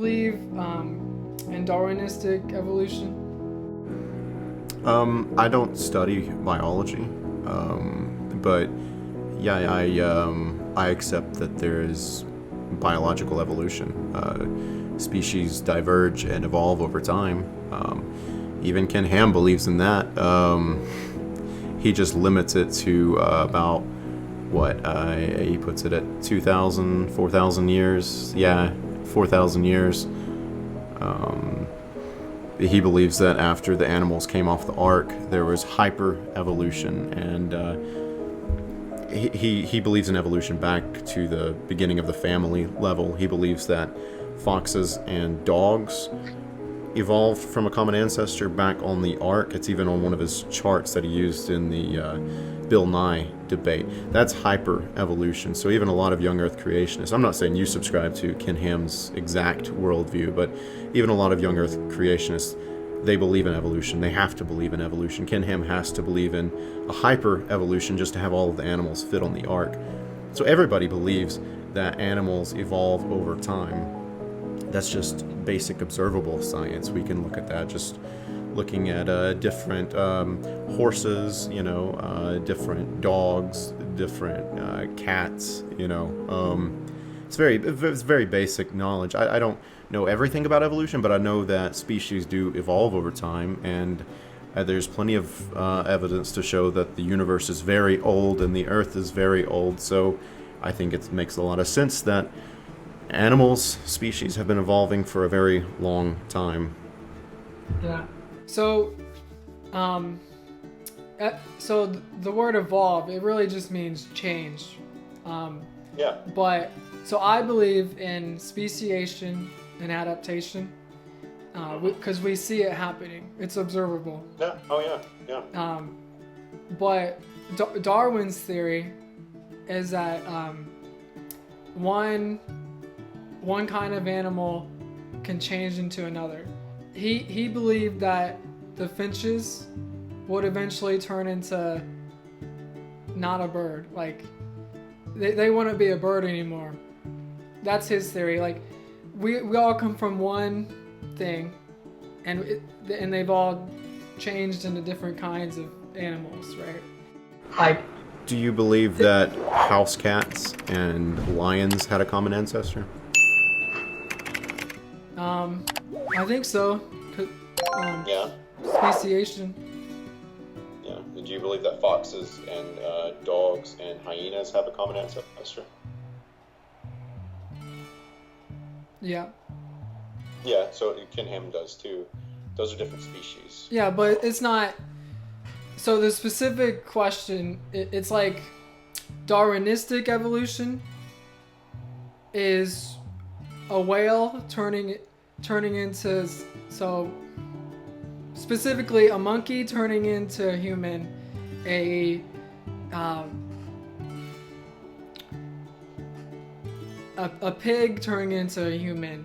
Believe in Darwinistic evolution? I don't study biology, but yeah, I accept that there is biological evolution. Species diverge and evolve over time. Even Ken Ham believes in that. He just limits it to about what he puts it at 2,000, 4,000 years. Yeah, 4,000 years. He believes that after the animals came off the ark, there was hyper evolution, and he believes in evolution back to the beginning of the family level. He believes that foxes and dogs evolved from a common ancestor back on the ark. It's even on one of his charts that he used in the Bill Nye debate. That's hyper evolution. So even a lot of young earth creationists, I'm not saying you subscribe to Ken Ham's exact worldview, but even a lot of young earth creationists, they believe in evolution. They have to believe in evolution. Ken Ham has to believe in a hyper evolution just to have all of the animals fit on the ark. So everybody believes that animals evolve over time. That's just basic observable science. We can look at that just looking at different horses, different dogs, different cats, It's very basic knowledge. I don't know everything about evolution, but I know that species do evolve over time, and there's plenty of evidence to show that the universe is very old and the Earth is very old. So I think it makes a lot of sense that animals, species, have been evolving for a very long time. Yeah. So, the word evolve, it really just means change. Yeah. But, so I believe in speciation and adaptation, because we see it happening. It's observable. Yeah. Oh yeah. Yeah. But Darwin's theory is that one kind of animal can change into another. He believed that the finches would eventually turn into not a bird. Like they wouldn't be a bird anymore. That's his theory. Like we all come from one thing, and they've all changed into different kinds of animals, right? Like, Do you believe that house cats and lions had a common ancestor? I think so. Yeah. Speciation. Yeah. Do you believe that foxes and dogs and hyenas have a common ancestor? Yeah. Yeah. So Ken Ham does too. Those are different species. Yeah, but it's not. So the specific question, it's like Darwinistic evolution is a whale turning into, so specifically a monkey turning into a human, a pig turning into a human.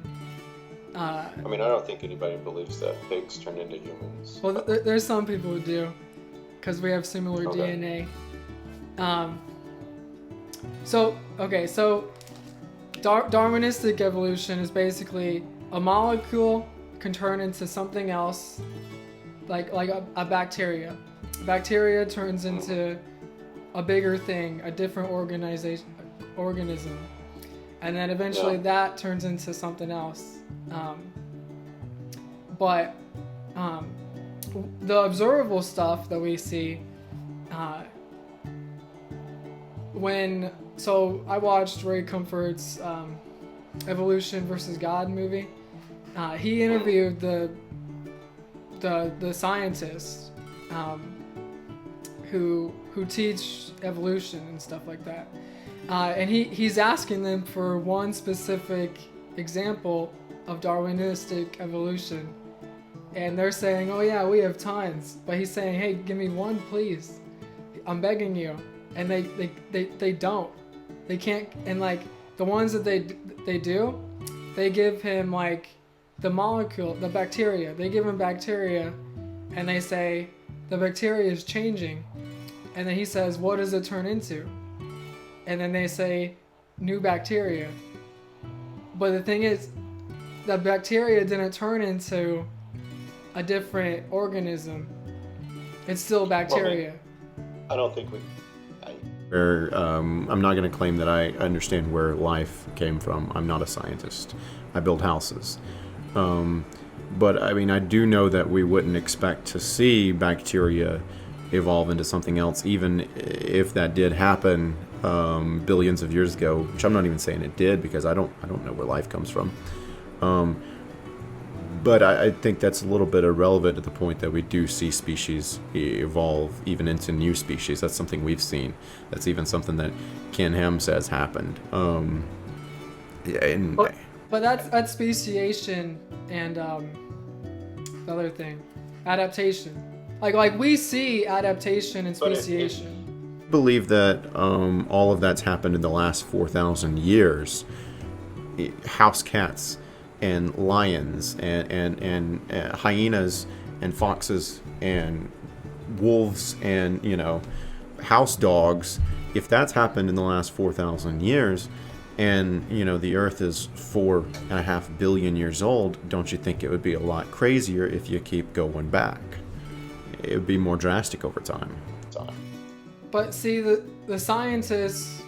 I mean, I don't think anybody believes that pigs turn into humans. Well, there's some people who do, because we have similar Okay. DNA. So Darwinistic evolution is basically a molecule can turn into something else, like a bacteria. A bacteria turns into a bigger thing, a different organism, and then eventually that turns into something else. But the observable stuff that we see, so I watched Ray Comfort's Evolution versus God movie. He interviewed the scientists who teach evolution and stuff like that, and he's asking them for one specific example of Darwinistic evolution, and they're saying, "Oh yeah, we have tons," but he's saying, "Hey, give me one, please. I'm begging you." And they don't. They can't. And like the ones that they do, they give him like the molecule, the bacteria. They give him bacteria, and they say the bacteria is changing, and then he says, "What does it turn into?" And then they say, "New bacteria." But the thing is, the bacteria didn't turn into a different organism. It's still bacteria. I don't think we. I'm not going to claim that I understand where life came from. I'm not a scientist. I build houses. But I mean, I do know that we wouldn't expect to see bacteria evolve into something else, even if that did happen billions of years ago. Which I'm not even saying it did, because I don't know where life comes from. But I think that's a little bit irrelevant to the point that we do see species evolve even into new species. That's something we've seen. That's even something that Ken Ham says happened. But that's speciation and the other thing, adaptation. Like we see adaptation and speciation. I believe that all of that's happened in the last 4,000 years. House cats and lions and hyenas and foxes and wolves and, house dogs. If that's happened in the last 4,000 years, and the Earth is 4.5 billion years old, don't you think it would be a lot crazier if you keep going back? It would be more drastic over time. But see, the scientists,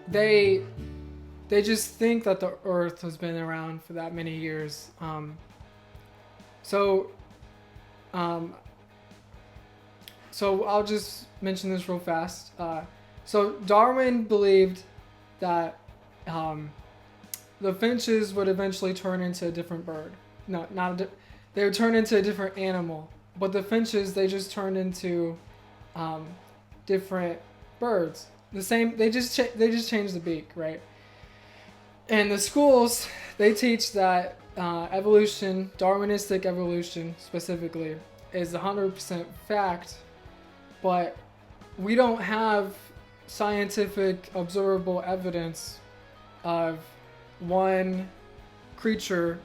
they just think that the Earth has been around for that many years. So I'll just mention this real fast. So Darwin believed that the finches would eventually turn into a different bird. No, they would turn into a different animal. But the finches, they just turned into different birds. The same. They just changed the beak, right? And the schools, they teach that evolution, Darwinistic evolution specifically, is 100% fact, but we don't have scientific observable evidence of one creature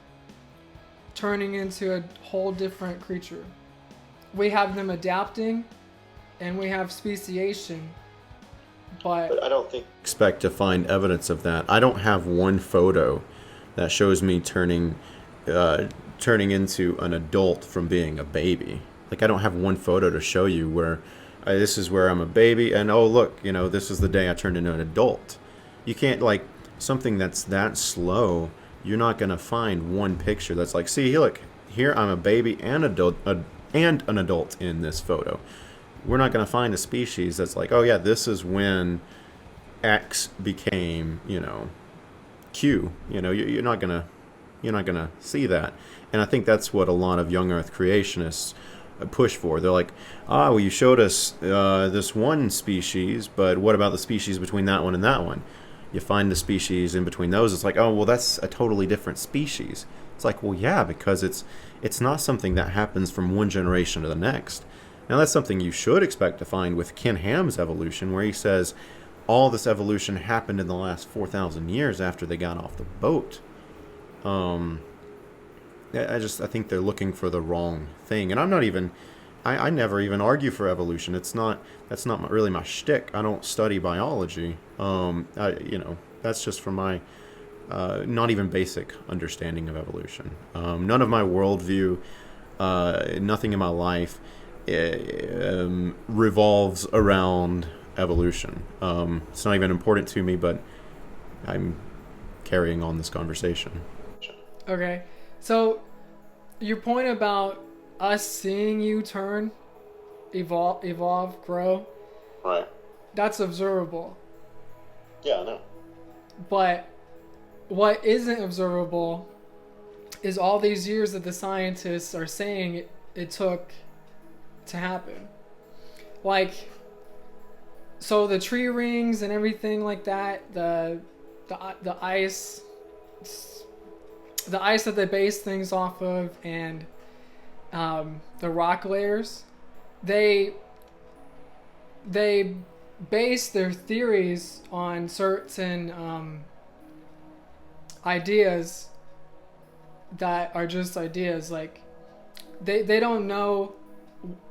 turning into a whole different creature. We have them adapting, and we have speciation, but I don't think expect to find evidence of that. I don't have one photo that shows me turning into an adult from being a baby. Like, I don't have one photo to show you where this is where I'm a baby, and oh look, this is the day I turned into an adult. You can't, like, something that's that slow. You're not gonna find one picture that's like, see, look, here I'm a baby and an adult in this photo. We're not gonna find a species that's like, oh yeah, this is when X became, Q. You're not gonna see that. And I think that's what a lot of young Earth creationists push for. They're like, well, you showed us this one species, but what about the species between that one and that one? You find the species in between those. It's like, oh, well, that's a totally different species. It's like, well, yeah, because it's not something that happens from one generation to the next. Now, that's something you should expect to find with Ken Ham's evolution, where he says all this evolution happened in the last 4,000 years after they got off the boat. I think they're looking for the wrong thing. And I never even argue for evolution. That's not really my shtick. I don't study biology. That's just from my not even basic understanding of evolution. None of my worldview, nothing in my life revolves around evolution. It's not even important to me, but I'm carrying on this conversation. Okay, so your point about us seeing you turn, evolve, grow, right. That's observable. Yeah, I know. But what isn't observable is all these years that the scientists are saying it took to happen. Like, so the tree rings and everything like that, the ice that they base things off of, and the rock layers, they base their theories on certain ideas that are just ideas. Like, they don't know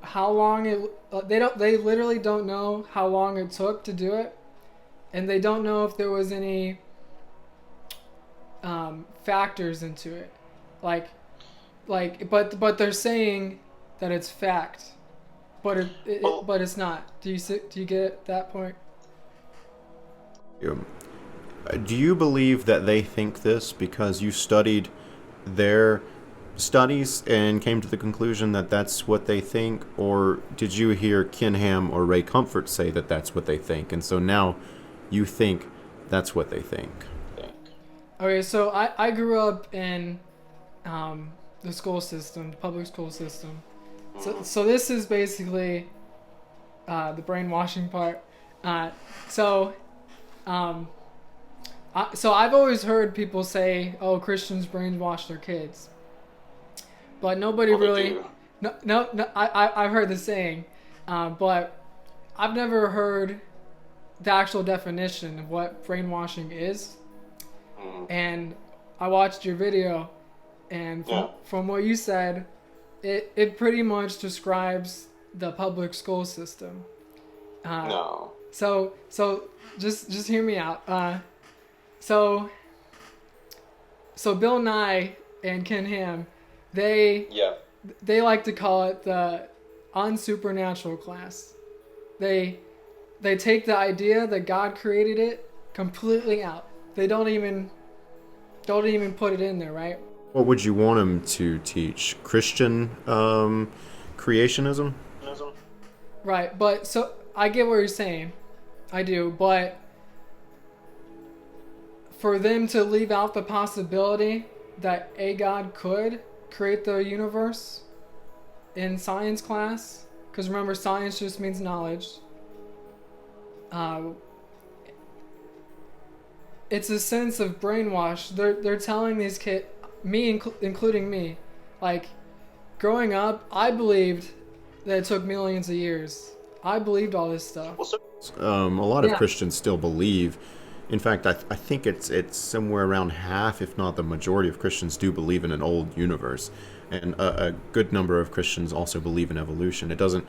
how long they literally don't know how long it took to do it, and they don't know if there was any factors into it, like but they're saying that it's fact, but but it's not. Do you get that point? Do you believe that they think this because you studied their studies and came to the conclusion that that's what they think, or did you hear Ken Ham or Ray Comfort say that that's what they think, and so now you think that's what they think? Okay, so I grew up in the school system, the public school system. So this is basically the brainwashing part. So I've always heard people say, "Oh, Christians brainwash their kids," but nobody really. No. I've heard the saying, but I've never heard the actual definition of what brainwashing is. And I watched your video, and from what you said, it pretty much describes the public school system. No. So just hear me out. So Bill Nye and Ken Ham, they like to call it the unsupernatural class. They take the idea that God created it completely out. They don't even put it in there, right? What would you want them to teach? Christian creationism? Right, but so I get what you're saying. I do, but for them to leave out the possibility that a God could create the universe in science class, because remember, science just means knowledge. It's a sense of brainwash. They're telling these kids, including me, like growing up, I believed that it took millions of years. I believed all this stuff. A lot of Christians still believe. In fact, I think it's somewhere around half, if not the majority of Christians do believe in an old universe, and a good number of Christians also believe in evolution. It doesn't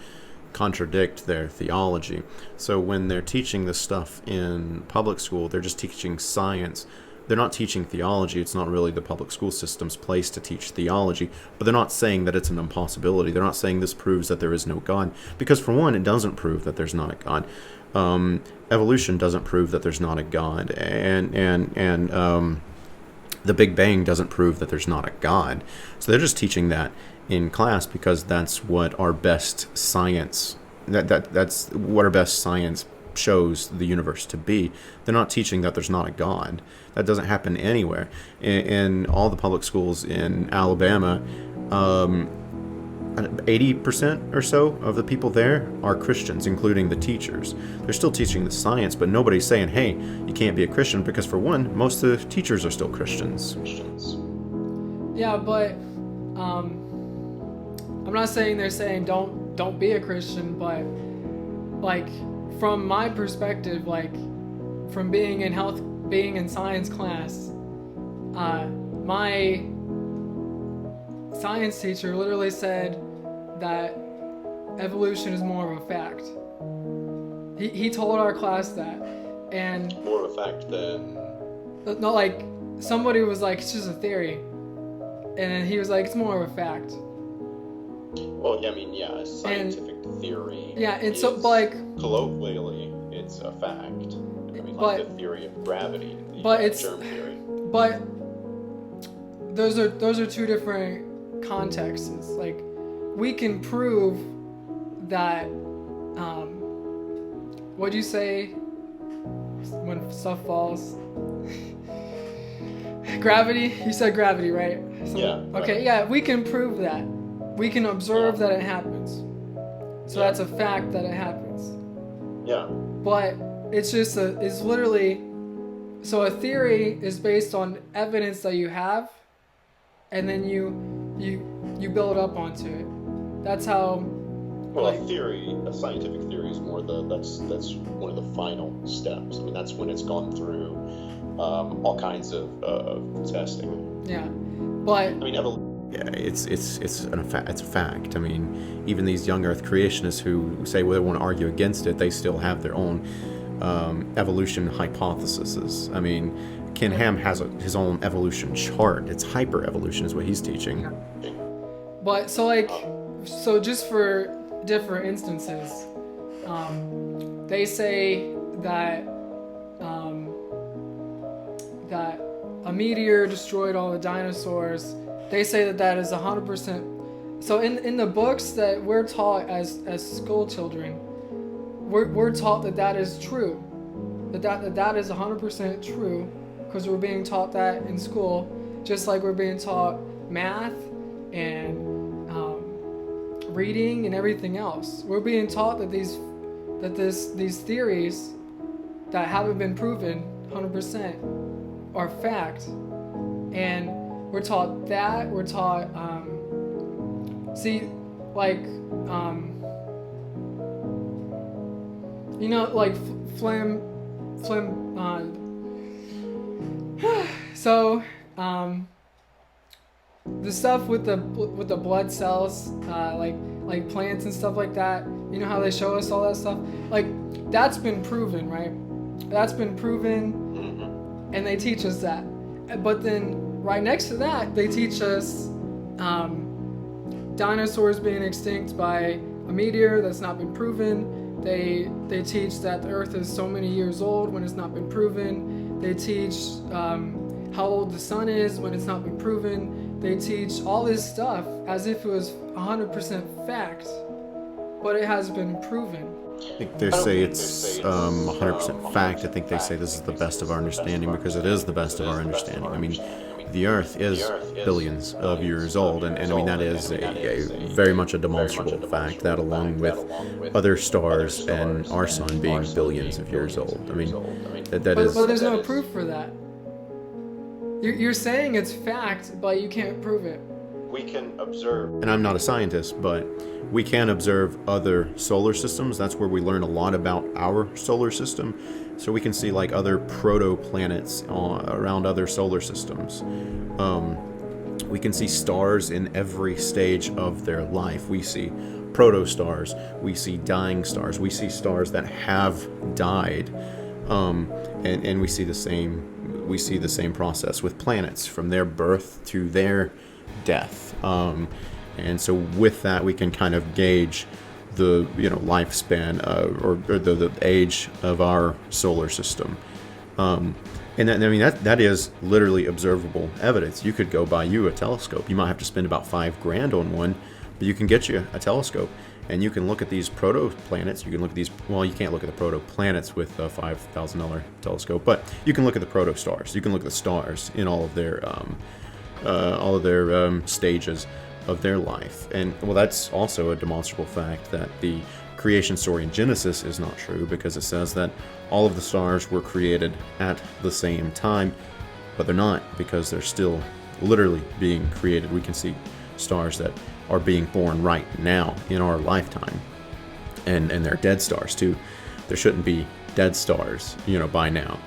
contradict their theology. So when they're teaching this stuff in public school, they're just teaching science. They're not teaching theology. It's not really the public school system's place to teach theology, but they're not saying that it's an impossibility. They're not saying this proves that there is no God, because for one, it doesn't prove that there's not a God. Evolution doesn't prove that there's not a God, and the Big Bang doesn't prove that there's not a God. So they're just teaching that in class because that's what our best science that's what our best science shows the universe to be. They're not teaching that there's not a God. That doesn't happen anywhere. In all the public schools in Alabama, 80% or so of the people there are Christians, including the teachers. They're still teaching the science, but nobody's saying, hey, you can't be a Christian, because for one, most of the teachers are still Christians. Yeah, but I'm not saying they're saying don't be a Christian, but like from my perspective, like from being in science class, my science teacher literally said that evolution is more of a fact. He told our class that, and more of a fact than no, like somebody was like, it's just a theory, and then he was like, it's more of a fact. Well, I mean, yeah, scientific theory. Yeah, and so, but like colloquially, it's a fact. I mean, like the theory of gravity, the germ theory. But those are two different contexts. Like, we can prove that. What'd you say when stuff falls? Gravity? You said gravity, right? Yeah. Okay, yeah, we can prove that. We can observe that it happens. So that's a fact that it happens. Yeah. But it's literally, so a theory is based on evidence that you have, and then you build up onto it. That's how. Well, a scientific theory is more that's one of the final steps. I mean, that's when it's gone through all kinds of testing. Yeah, but I mean, it's a fact. I mean, even these young Earth creationists who say they want to argue against it, they still have their own evolution hypotheses. I mean, Ken Ham has his own evolution chart. It's hyper evolution is what he's teaching. But so just for different instances, they say that that a meteor destroyed all the dinosaurs. They say that is 100%. So in the books that we're taught as school children, we're taught that is true, that is 100% true, because we're being taught that in school, just like we're being taught math and reading and everything else. We're being taught that these theories that haven't been proven 100% are fact, and we're taught that. We're taught phlegm. So the stuff with the blood cells, like plants and stuff like that. You know how they show us all that stuff? Like, that's been proven, right? That's been proven, and they teach us that. But then right next to that, they teach us dinosaurs being extinct by a meteor that's not been proven. They teach that the Earth is so many years old when it's not been proven. They teach how old the sun is when it's not been proven. They teach all this stuff as if it was 100% fact, but it has been proven. I think they say it's 100% fact. I think they say this is the best of our understanding because it is the best of our understanding. I mean, the Earth is billions of years old, and I mean, that is a very much a demonstrable fact, that along with other stars and our sun being billions of years old. I mean, that is... But there's no proof for that. You're saying it's fact, but you can't prove it. We can observe. And I'm not a scientist, but we can observe other solar systems. That's where we learn a lot about our solar system. So we can see like other protoplanets around other solar systems. We can see stars in every stage of their life. We see protostars. We see dying stars. We see stars that have died. And we see the same. We see the same process with planets from their birth to their death. And so with that, we can kind of gauge the lifespan or the age of our solar system. And that is literally observable evidence. You could go buy you a telescope. You might have to spend about $5,000 on one, but you can get you a telescope and you can look at these protoplanets. You can look at these. Well, you can't look at the protoplanets with a $5,000 telescope, but you can look at the protostars. You can look at the stars in all of their stages of their life. And well, that's also a demonstrable fact that the creation story in Genesis is not true, because it says that all of the stars were created at the same time, but they're not, because they're still literally being created. We can see stars that are being born right now in our lifetime, and they're dead stars too. There shouldn't be dead stars, by now.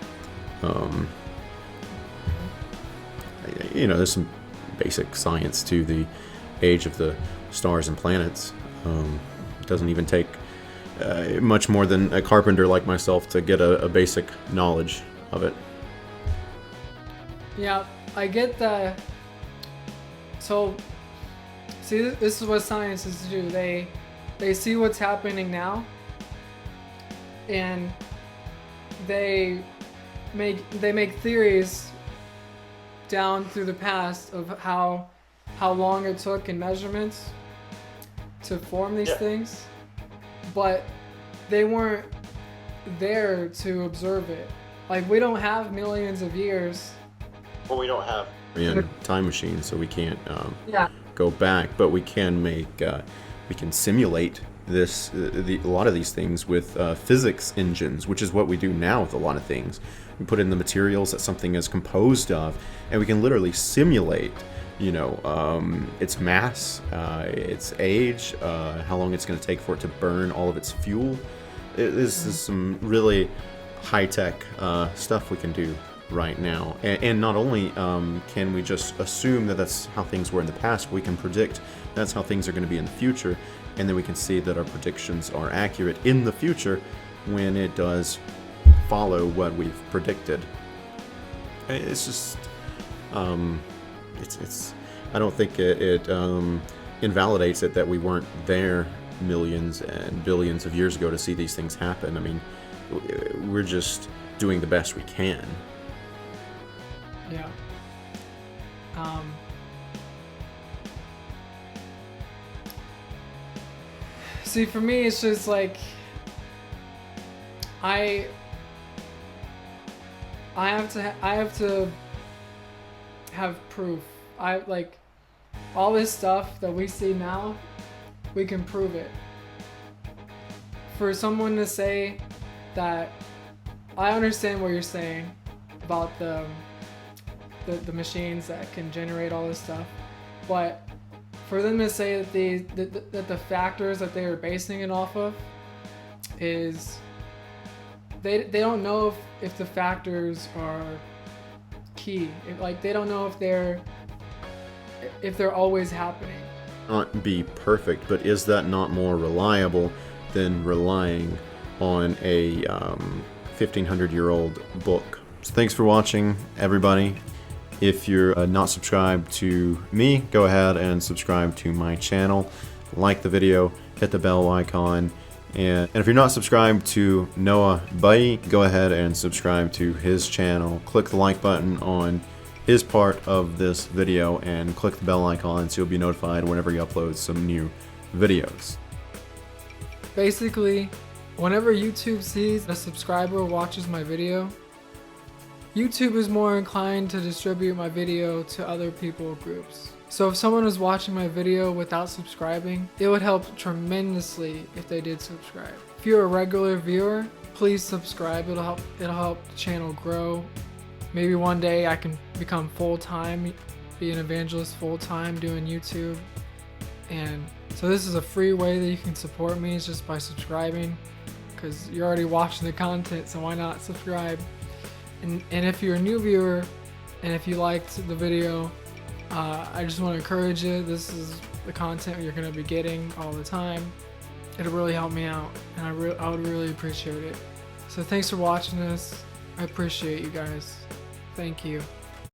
There's some basic science to the age of the stars and planets. It doesn't even take much more than a carpenter like myself to get a basic knowledge of it. Yeah, I get that. So, see, this is what scientists do. They see what's happening now, and they make theories down through the past of how long it took in measurements to form these things, but they weren't there to observe it. Like, we don't have millions of years. Well, we don't have a time machine, so we can't go back, but we can simulate this a lot of these things with physics engines, which is what we do now with a lot of things. We put in the materials that something is composed of, and we can literally simulate its mass, its age, how long it's going to take for it to burn all of its fuel. This is some really high-tech stuff we can do right now. And not only can we just assume that that's how things were in the past, we can predict that's how things are going to be in the future, and then we can see that our predictions are accurate in the future when it does follow what we've predicted. It's just, it's. I don't think it invalidates it that we weren't there millions and billions of years ago to see these things happen. I mean, we're just doing the best we can. Yeah. See, for me, it's just like I have to have proof. I like all this stuff that we see now, we can prove it. For someone to say that, I understand what you're saying about the machines that can generate all this stuff, but for them to say that the factors that they are basing it off of is they don't know if the factors are key. Like they don't know if they're always happening. Not be perfect, but is that not more reliable than relying on a 1,500-year-old book? So thanks for watching, everybody. If you're not subscribed to me, go ahead and subscribe to my channel. Like the video, hit the bell icon, and if you're not subscribed to DallasWade, go ahead and subscribe to his channel. Click the like button on his part of this video and click the bell icon so you'll be notified whenever he uploads some new videos. Basically, whenever YouTube sees a subscriber watches my video, YouTube is more inclined to distribute my video to other people groups. So if someone was watching my video without subscribing, it would help tremendously if they did subscribe. If you're a regular viewer, please subscribe. It'll help the channel grow. Maybe one day I can become full-time, be an evangelist full-time doing YouTube. And so this is a free way that you can support me, is just by subscribing, because you're already watching the content, so why not subscribe? And if you're a new viewer, and if you liked the video, I just want to encourage you. This is the content you're going to be getting all the time. It'll really help me out, and I would really appreciate it. So thanks for watching this. I appreciate you guys. Thank you.